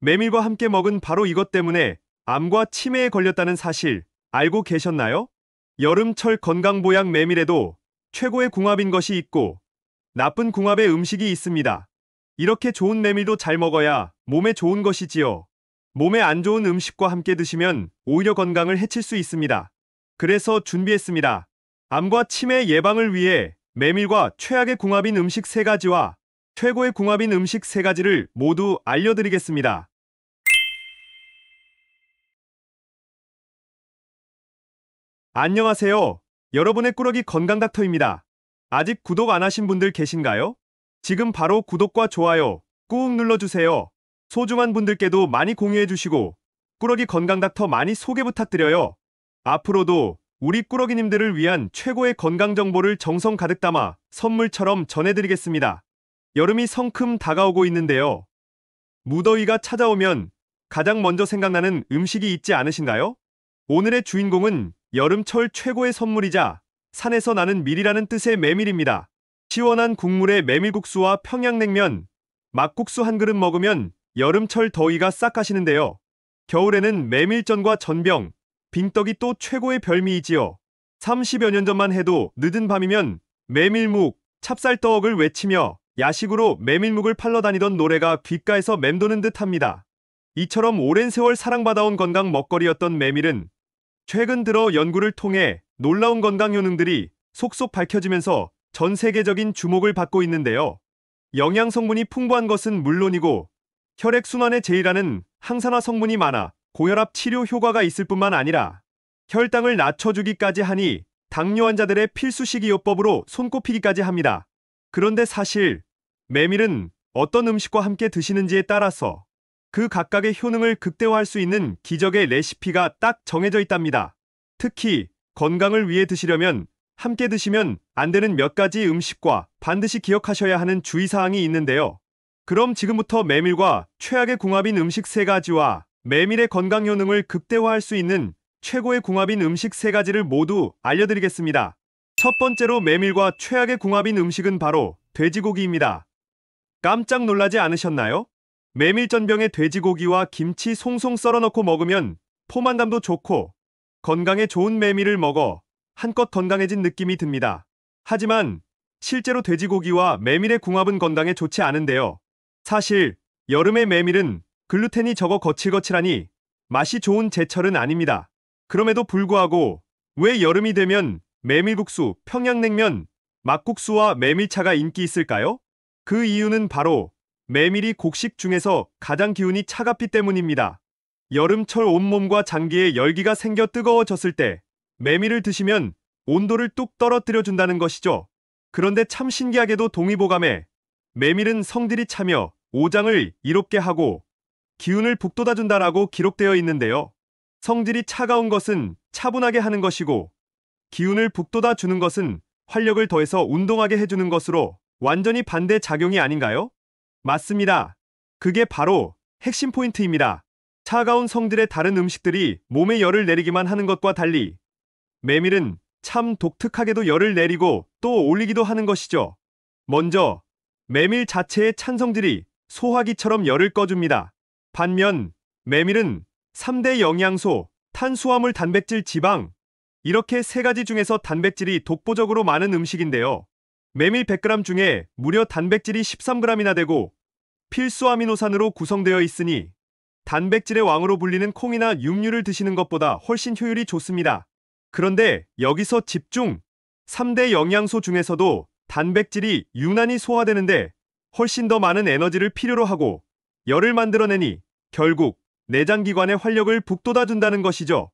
메밀과 함께 먹은 바로 이것 때문에 암과 치매에 걸렸다는 사실 알고 계셨나요? 여름철 건강보약 메밀에도 최고의 궁합인 것이 있고 나쁜 궁합의 음식이 있습니다. 이렇게 좋은 메밀도 잘 먹어야 몸에 좋은 것이지요. 몸에 안 좋은 음식과 함께 드시면 오히려 건강을 해칠 수 있습니다. 그래서 준비했습니다. 암과 치매 예방을 위해 메밀과 최악의 궁합인 음식 3가지와 최고의 궁합인 음식 3가지를 모두 알려드리겠습니다. 안녕하세요. 여러분의 꾸러기 건강닥터입니다. 아직 구독 안 하신 분들 계신가요? 지금 바로 구독과 좋아요 꾹 눌러주세요. 소중한 분들께도 많이 공유해주시고 꾸러기 건강닥터 많이 소개 부탁드려요. 앞으로도 우리 꾸러기님들을 위한 최고의 건강 정보를 정성 가득 담아 선물처럼 전해드리겠습니다. 여름이 성큼 다가오고 있는데요. 무더위가 찾아오면 가장 먼저 생각나는 음식이 있지 않으신가요? 오늘의 주인공은 여름철 최고의 선물이자 산에서 나는 밀이라는 뜻의 메밀입니다. 시원한 국물에 메밀국수와 평양냉면, 막국수 한 그릇 먹으면 여름철 더위가 싹 가시는데요. 겨울에는 메밀전과 전병, 빙떡이 또 최고의 별미이지요. 30여 년 전만 해도 늦은 밤이면 메밀묵, 찹쌀떡을 외치며 야식으로 메밀묵을 팔러 다니던 노래가 귓가에서 맴도는 듯합니다. 이처럼 오랜 세월 사랑받아온 건강 먹거리였던 메밀은 최근 들어 연구를 통해 놀라운 건강 효능들이 속속 밝혀지면서 전 세계적인 주목을 받고 있는데요. 영양 성분이 풍부한 것은 물론이고 혈액순환에 제일하는 항산화 성분이 많아 고혈압 치료 효과가 있을 뿐만 아니라 혈당을 낮춰주기까지 하니 당뇨 환자들의 필수 식이요법으로 손꼽히기까지 합니다. 그런데 사실 메밀은 어떤 음식과 함께 드시는지에 따라서 그 각각의 효능을 극대화할 수 있는 기적의 레시피가 딱 정해져 있답니다. 특히 건강을 위해 드시려면 함께 드시면 안 되는 몇 가지 음식과 반드시 기억하셔야 하는 주의사항이 있는데요. 그럼 지금부터 메밀과 최악의 궁합인 음식 3가지와 메밀의 건강 효능을 극대화할 수 있는 최고의 궁합인 음식 3가지를 모두 알려드리겠습니다. 첫 번째로 메밀과 최악의 궁합인 음식은 바로 돼지고기입니다. 깜짝 놀라지 않으셨나요? 메밀전병에 돼지고기와 김치 송송 썰어 넣고 먹으면 포만감도 좋고 건강에 좋은 메밀을 먹어 한껏 건강해진 느낌이 듭니다. 하지만 실제로 돼지고기와 메밀의 궁합은 건강에 좋지 않은데요. 사실 여름의 메밀은 글루텐이 적어 거칠거칠하니 맛이 좋은 제철은 아닙니다. 그럼에도 불구하고 왜 여름이 되면 메밀국수, 평양냉면, 막국수와 메밀차가 인기 있을까요? 그 이유는 바로 메밀이 곡식 중에서 가장 기운이 차갑기 때문입니다. 여름철 온몸과 장기에 열기가 생겨 뜨거워졌을 때 메밀을 드시면 온도를 뚝 떨어뜨려 준다는 것이죠. 그런데 참 신기하게도 동의보감에 메밀은 성질이 차며 오장을 이롭게 하고 기운을 북돋아 준다라고 기록되어 있는데요. 성질이 차가운 것은 차분하게 하는 것이고 기운을 북돋아 주는 것은 활력을 더해서 운동하게 해주는 것으로 완전히 반대 작용이 아닌가요? 맞습니다. 그게 바로 핵심 포인트입니다. 차가운 성질의 다른 음식들이 몸에 열을 내리기만 하는 것과 달리 메밀은 참 독특하게도 열을 내리고 또 올리기도 하는 것이죠. 먼저 메밀 자체의 찬 성질이 소화기처럼 열을 꺼줍니다. 반면 메밀은 3대 영양소, 탄수화물, 단백질, 지방 이렇게 3가지 중에서 단백질이 독보적으로 많은 음식인데요. 메밀 100g 중에 무려 단백질이 13g이나 되고 필수 아미노산으로 구성되어 있으니 단백질의 왕으로 불리는 콩이나 육류를 드시는 것보다 훨씬 효율이 좋습니다. 그런데 여기서 집중! 3대 영양소 중에서도 단백질이 유난히 소화되는데 훨씬 더 많은 에너지를 필요로 하고 열을 만들어내니 결국 내장기관의 활력을 북돋아준다는 것이죠.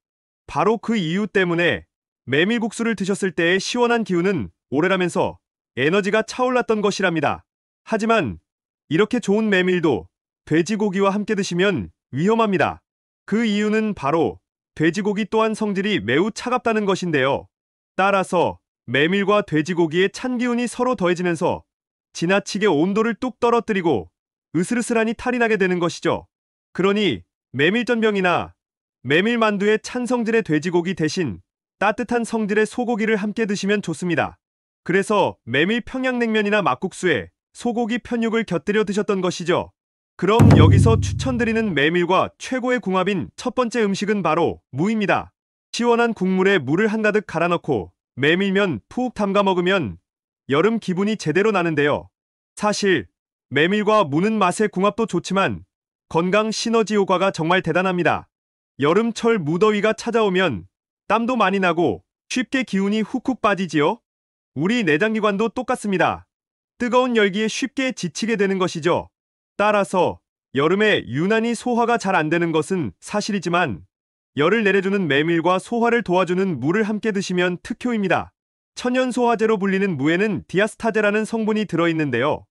바로 그 이유 때문에 메밀국수를 드셨을 때의 시원한 기운은 오래라면서 에너지가 차올랐던 것이랍니다. 하지만 이렇게 좋은 메밀도 돼지고기와 함께 드시면 위험합니다. 그 이유는 바로 돼지고기 또한 성질이 매우 차갑다는 것인데요. 따라서 메밀과 돼지고기의 찬 기운이 서로 더해지면서 지나치게 온도를 뚝 떨어뜨리고 으슬으슬하니 탈이 나게 되는 것이죠. 그러니 메밀전병이나 메밀만두의 찬 성질의 돼지고기 대신 따뜻한 성질의 소고기를 함께 드시면 좋습니다. 그래서 메밀 평양냉면이나 막국수에 소고기 편육을 곁들여 드셨던 것이죠. 그럼 여기서 추천드리는 메밀과 최고의 궁합인 첫 번째 음식은 바로 무입니다. 시원한 국물에 물을 한가득 갈아 넣고 메밀면 푹 담가 먹으면 여름 기분이 제대로 나는데요. 사실 메밀과 무는 맛의 궁합도 좋지만 건강 시너지 효과가 정말 대단합니다. 여름철 무더위가 찾아오면 땀도 많이 나고 쉽게 기운이 훅훅 빠지지요. 우리 내장기관도 똑같습니다. 뜨거운 열기에 쉽게 지치게 되는 것이죠. 따라서 여름에 유난히 소화가 잘 안 되는 것은 사실이지만 열을 내려주는 메밀과 소화를 도와주는 무를 함께 드시면 특효입니다. 천연 소화제로 불리는 무에는 디아스타제라는 성분이 들어있는데요.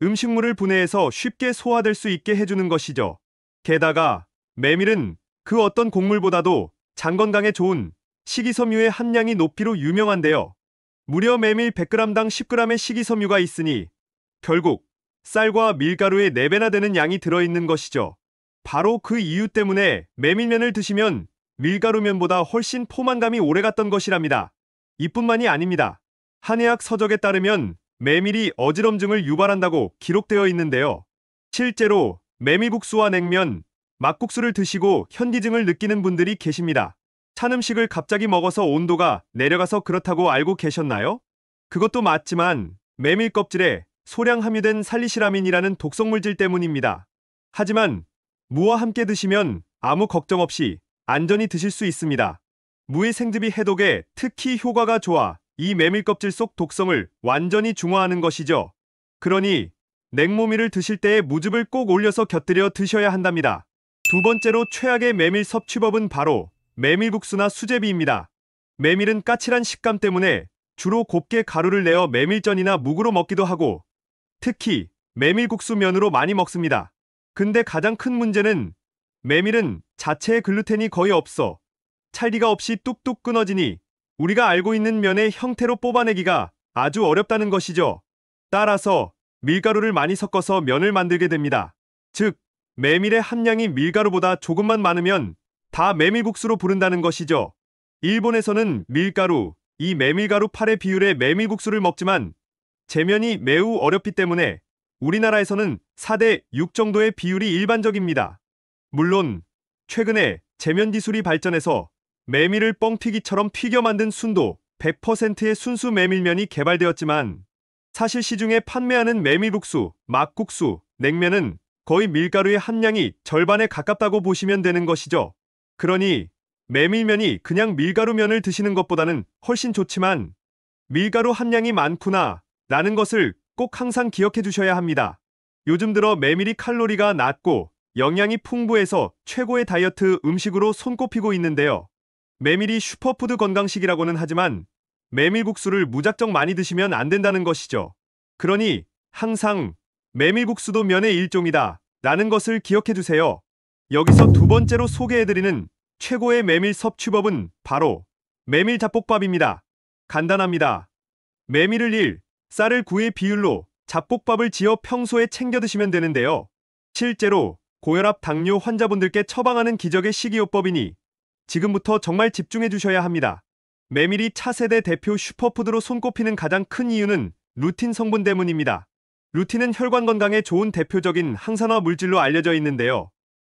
음식물을 분해해서 쉽게 소화될 수 있게 해주는 것이죠. 게다가 메밀은 그 어떤 곡물보다도 장 건강에 좋은 식이섬유의 함량이 높이로 유명한데요. 무려 메밀 100g당 10g의 식이섬유가 있으니 결국 쌀과 밀가루의 4배나 되는 양이 들어있는 것이죠. 바로 그 이유 때문에 메밀면을 드시면 밀가루면보다 훨씬 포만감이 오래갔던 것이랍니다. 이뿐만이 아닙니다. 한의학 서적에 따르면 메밀이 어지럼증을 유발한다고 기록되어 있는데요. 실제로 메밀국수와 냉면, 막국수를 드시고 현기증을 느끼는 분들이 계십니다. 찬 음식을 갑자기 먹어서 온도가 내려가서 그렇다고 알고 계셨나요? 그것도 맞지만 메밀 껍질에 소량 함유된 살리시라민이라는 독성물질 때문입니다. 하지만 무와 함께 드시면 아무 걱정 없이 안전히 드실 수 있습니다. 무의 생즙이 해독에 특히 효과가 좋아 이 메밀 껍질 속 독성을 완전히 중화하는 것이죠. 그러니 냉모밀을 드실 때에 무즙을 꼭 올려서 곁들여 드셔야 한답니다. 두 번째로 최악의 메밀 섭취법은 바로 메밀국수나 수제비입니다. 메밀은 까칠한 식감 때문에 주로 곱게 가루를 내어 메밀전이나 묵으로 먹기도 하고 특히 메밀국수 면으로 많이 먹습니다. 근데 가장 큰 문제는 메밀은 자체에 글루텐이 거의 없어 찰기가 없이 뚝뚝 끊어지니 우리가 알고 있는 면의 형태로 뽑아내기가 아주 어렵다는 것이죠. 따라서 밀가루를 많이 섞어서 면을 만들게 됩니다. 즉, 메밀의 함량이 밀가루보다 조금만 많으면 다 메밀국수로 부른다는 것이죠. 일본에서는 밀가루, 이 메밀가루 8의 비율의 메밀국수를 먹지만 재면이 매우 어렵기 때문에 우리나라에서는 4대 6 정도의 비율이 일반적입니다. 물론 최근에 재면 기술이 발전해서 메밀을 뻥튀기처럼 튀겨 만든 순도 100%의 순수 메밀면이 개발되었지만 사실 시중에 판매하는 메밀국수, 막국수, 냉면은 거의 밀가루의 함량이 절반에 가깝다고 보시면 되는 것이죠. 그러니 메밀면이 그냥 밀가루면을 드시는 것보다는 훨씬 좋지만 밀가루 함량이 많구나 라는 것을 꼭 항상 기억해 두셔야 합니다. 요즘 들어 메밀이 칼로리가 낮고 영양이 풍부해서 최고의 다이어트 음식으로 손꼽히고 있는데요. 메밀이 슈퍼푸드 건강식이라고는 하지만 메밀국수를 무작정 많이 드시면 안 된다는 것이죠. 그러니 항상 메밀국수도 면의 일종이다 라는 것을 기억해 두세요. 여기서 두 번째로 소개해드리는 최고의 메밀 섭취법은 바로 메밀 잡곡밥입니다. 간단합니다. 메밀을 1, 쌀을 9의 비율로 잡곡밥을 지어 평소에 챙겨 드시면 되는데요. 실제로 고혈압 당뇨 환자분들께 처방하는 기적의 식이요법이니 지금부터 정말 집중해 주셔야 합니다. 메밀이 차세대 대표 슈퍼푸드로 손꼽히는 가장 큰 이유는 루틴 성분 때문입니다. 루틴은 혈관 건강에 좋은 대표적인 항산화 물질로 알려져 있는데요.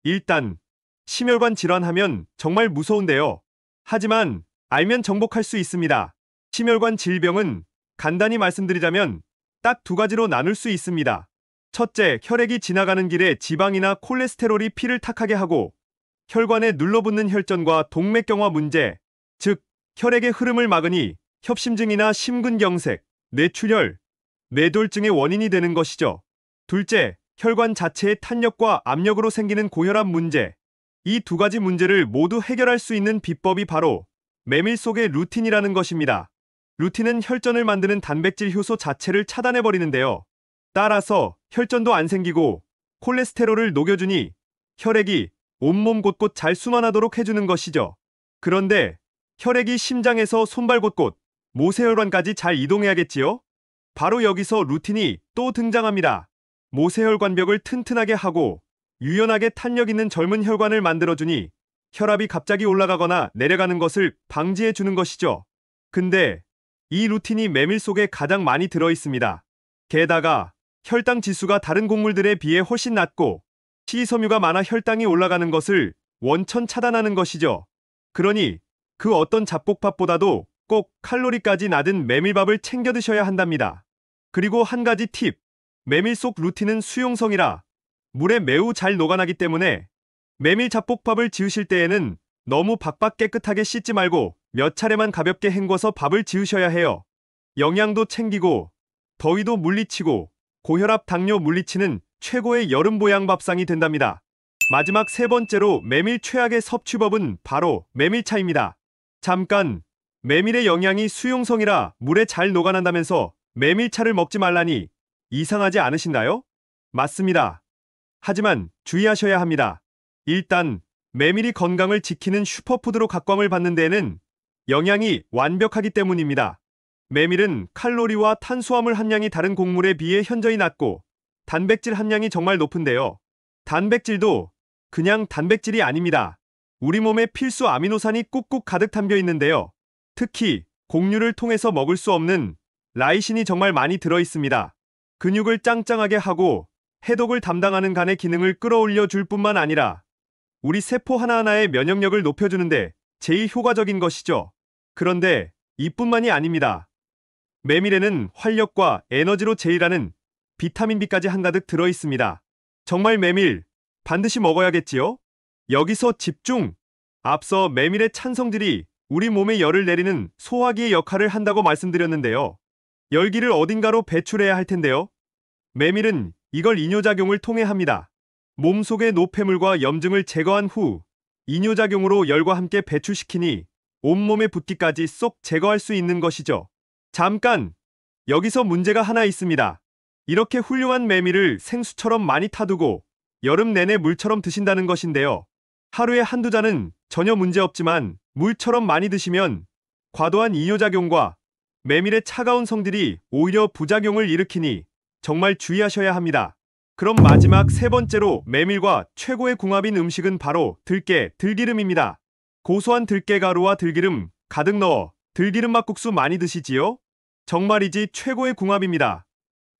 일단 심혈관 질환하면 정말 무서운데요. 하지만 알면 정복할 수 있습니다. 심혈관 질병은 간단히 말씀드리자면 딱 두 가지로 나눌 수 있습니다. 첫째, 혈액이 지나가는 길에 지방이나 콜레스테롤이 피를 탁하게 하고 혈관에 눌러붙는 혈전과 동맥경화 문제, 즉 혈액의 흐름을 막으니 협심증이나 심근경색, 뇌출혈, 뇌졸중의 원인이 되는 것이죠. 둘째, 혈관 자체의 탄력과 압력으로 생기는 고혈압 문제. 이 두 가지 문제를 모두 해결할 수 있는 비법이 바로 메밀 속의 루틴이라는 것입니다. 루틴은 혈전을 만드는 단백질 효소 자체를 차단해버리는데요. 따라서 혈전도 안 생기고 콜레스테롤을 녹여주니 혈액이 온몸 곳곳 잘 순환하도록 해주는 것이죠. 그런데 혈액이 심장에서 손발 곳곳, 모세혈관까지 잘 이동해야겠지요? 바로 여기서 루틴이 또 등장합니다. 모세혈관벽을 튼튼하게 하고 유연하게 탄력 있는 젊은 혈관을 만들어주니 혈압이 갑자기 올라가거나 내려가는 것을 방지해주는 것이죠. 근데 이 루틴이 메밀 속에 가장 많이 들어있습니다. 게다가 혈당 지수가 다른 곡물들에 비해 훨씬 낮고 식이섬유가 많아 혈당이 올라가는 것을 원천 차단하는 것이죠. 그러니 그 어떤 잡곡밥보다도 꼭 칼로리까지 낮은 메밀밥을 챙겨 드셔야 한답니다. 그리고 한 가지 팁. 메밀 속 루틴은 수용성이라 물에 매우 잘 녹아나기 때문에 메밀 잡곡밥을 지으실 때에는 너무 박박 깨끗하게 씻지 말고 몇 차례만 가볍게 헹궈서 밥을 지으셔야 해요. 영양도 챙기고 더위도 물리치고 고혈압 당뇨 물리치는 최고의 여름 보양 밥상이 된답니다. 마지막 세 번째로 메밀 최악의 섭취법은 바로 메밀차입니다. 잠깐, 메밀의 영양이 수용성이라 물에 잘 녹아난다면서 메밀차를 먹지 말라니 이상하지 않으신가요? 맞습니다. 하지만 주의하셔야 합니다. 일단 메밀이 건강을 지키는 슈퍼푸드로 각광을 받는 데에는 영양이 완벽하기 때문입니다. 메밀은 칼로리와 탄수화물 함량이 다른 곡물에 비해 현저히 낮고 단백질 함량이 정말 높은데요. 단백질도 그냥 단백질이 아닙니다. 우리 몸에 필수 아미노산이 꾹꾹 가득 담겨 있는데요. 특히 곡류를 통해서 먹을 수 없는 라이신이 정말 많이 들어 있습니다. 근육을 짱짱하게 하고 해독을 담당하는 간의 기능을 끌어올려 줄 뿐만 아니라 우리 세포 하나하나의 면역력을 높여주는데 제일 효과적인 것이죠. 그런데 이뿐만이 아닙니다. 메밀에는 활력과 에너지로 제일하는 비타민 B까지 한가득 들어 있습니다. 정말 메밀 반드시 먹어야겠지요? 여기서 집중! 앞서 메밀의 찬성질이 우리 몸에 열을 내리는 소화기의 역할을 한다고 말씀드렸는데요. 열기를 어딘가로 배출해야 할 텐데요. 메밀은 이걸 이뇨작용을 통해 합니다. 몸속의 노폐물과 염증을 제거한 후 이뇨작용으로 열과 함께 배출시키니 온몸의 붓기까지 쏙 제거할 수 있는 것이죠. 잠깐! 여기서 문제가 하나 있습니다. 이렇게 훌륭한 메밀을 생수처럼 많이 타두고 여름 내내 물처럼 드신다는 것인데요. 하루에 한두 잔은 전혀 문제없지만 물처럼 많이 드시면 과도한 이뇨작용과 메밀의 차가운 성질이 오히려 부작용을 일으키니 정말 주의하셔야 합니다. 그럼 마지막 세 번째로 메밀과 최고의 궁합인 음식은 바로 들깨, 들기름입니다. 고소한 들깨 가루와 들기름 가득 넣어 들기름 막국수 많이 드시지요? 정말이지 최고의 궁합입니다.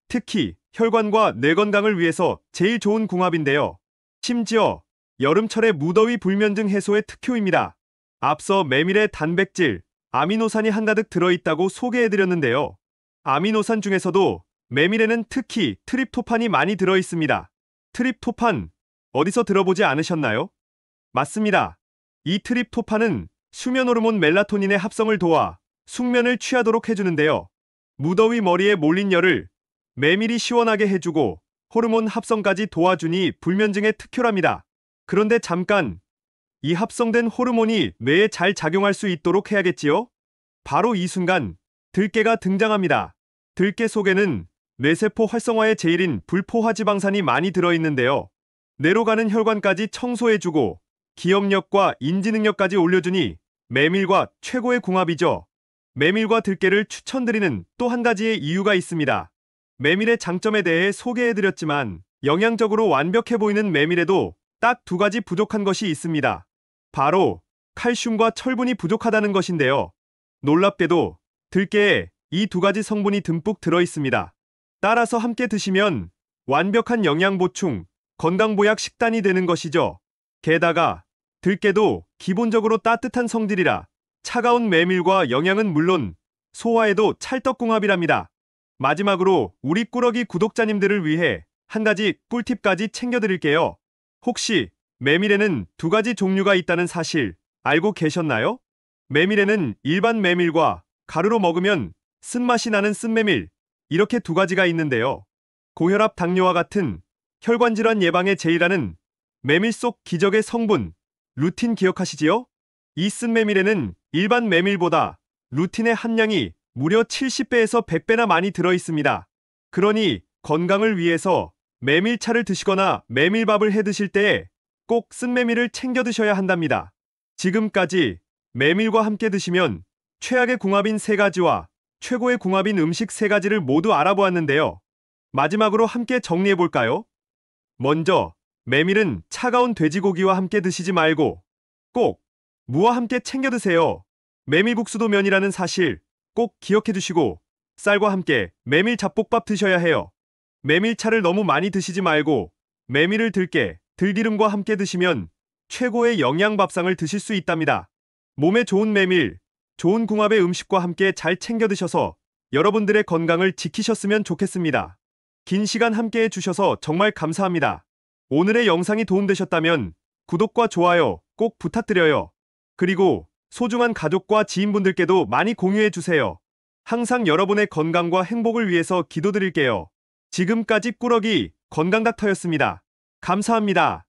특히 혈관과 뇌 건강을 위해서 제일 좋은 궁합인데요. 심지어 여름철의 무더위 불면증 해소에 특효입니다. 앞서 메밀의 단백질, 아미노산이 한가득 들어있다고 소개해드렸는데요. 아미노산 중에서도 메밀에는 특히 트립토판이 많이 들어있습니다. 트립토판, 어디서 들어보지 않으셨나요? 맞습니다. 이 트립토판은 수면 호르몬 멜라토닌의 합성을 도와 숙면을 취하도록 해주는데요. 무더위 머리에 몰린 열을 메밀이 시원하게 해주고 호르몬 합성까지 도와주니 불면증에 특효랍니다. 그런데 잠깐, 이 합성된 호르몬이 뇌에 잘 작용할 수 있도록 해야겠지요? 바로 이 순간 들깨가 등장합니다. 들깨 속에는 뇌세포 활성화의 제일인 불포화지방산이 많이 들어있는데요. 뇌로 가는 혈관까지 청소해주고 기억력과 인지능력까지 올려주니 메밀과 최고의 궁합이죠. 메밀과 들깨를 추천드리는 또 한 가지의 이유가 있습니다. 메밀의 장점에 대해 소개해드렸지만 영양적으로 완벽해 보이는 메밀에도 딱 두 가지 부족한 것이 있습니다. 바로 칼슘과 철분이 부족하다는 것인데요. 놀랍게도 들깨에 이 두 가지 성분이 듬뿍 들어있습니다. 따라서 함께 드시면 완벽한 영양 보충, 건강보약 식단이 되는 것이죠. 게다가 들깨도 기본적으로 따뜻한 성질이라 차가운 메밀과 영양은 물론 소화에도 찰떡궁합이랍니다. 마지막으로 우리 꾸러기 구독자님들을 위해 한 가지 꿀팁까지 챙겨드릴게요. 혹시 메밀에는 두 가지 종류가 있다는 사실 알고 계셨나요? 메밀에는 일반 메밀과 가루로 먹으면 쓴맛이 나는 쓴메밀, 이렇게 두 가지가 있는데요. 고혈압 당뇨와 같은 혈관질환 예방에 제일하는 메밀 속 기적의 성분, 루틴 기억하시지요? 이 쓴메밀에는 일반 메밀보다 루틴의 함량이 무려 70배에서 100배나 많이 들어있습니다. 그러니 건강을 위해서 메밀차를 드시거나 메밀밥을 해 드실 때에 꼭 쓴메밀을 챙겨 드셔야 한답니다. 지금까지 메밀과 함께 드시면 최악의 궁합인 세 가지와 최고의 궁합인 음식 세 가지를 모두 알아보았는데요. 마지막으로 함께 정리해볼까요? 먼저 메밀은 차가운 돼지고기와 함께 드시지 말고 꼭 무와 함께 챙겨 드세요. 메밀국수도 면이라는 사실 꼭 기억해 두시고 쌀과 함께 메밀 잡곡밥 드셔야 해요. 메밀차를 너무 많이 드시지 말고 메밀을 들깨, 들기름과 함께 드시면 최고의 영양 밥상을 드실 수 있답니다. 몸에 좋은 메밀, 좋은 궁합의 음식과 함께 잘 챙겨 드셔서 여러분들의 건강을 지키셨으면 좋겠습니다. 긴 시간 함께 해주셔서 정말 감사합니다. 오늘의 영상이 도움되셨다면 구독과 좋아요 꼭 부탁드려요. 그리고 소중한 가족과 지인분들께도 많이 공유해주세요. 항상 여러분의 건강과 행복을 위해서 기도드릴게요. 지금까지 꾸러기 건강닥터였습니다. 감사합니다.